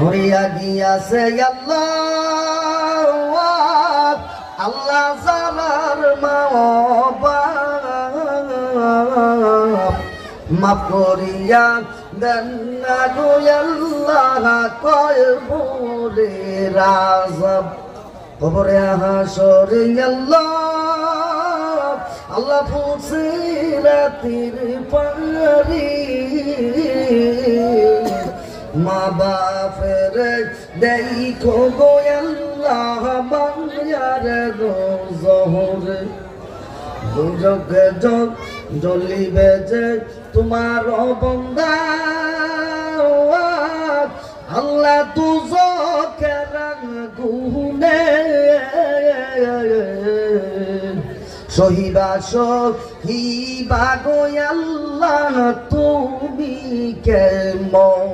হইয়া গিয়াছে আল্লাহ আল্লাহ জানার মাফ করিয়া দেন না গো আল্লাহ কয় বলে রাজব কবরে হাসরে আল্লাহ আল্লাহ ফুসিলাতির পারি মা বাপের দেখো গো আল্লাহ বাংলার জহরে দুজকে যোগ জ্বলিবে যে তোমার বন্দা আল্লাহ দুজকে গুনে সহিবা সহিবা গো আল্লাহ তুমি কেমন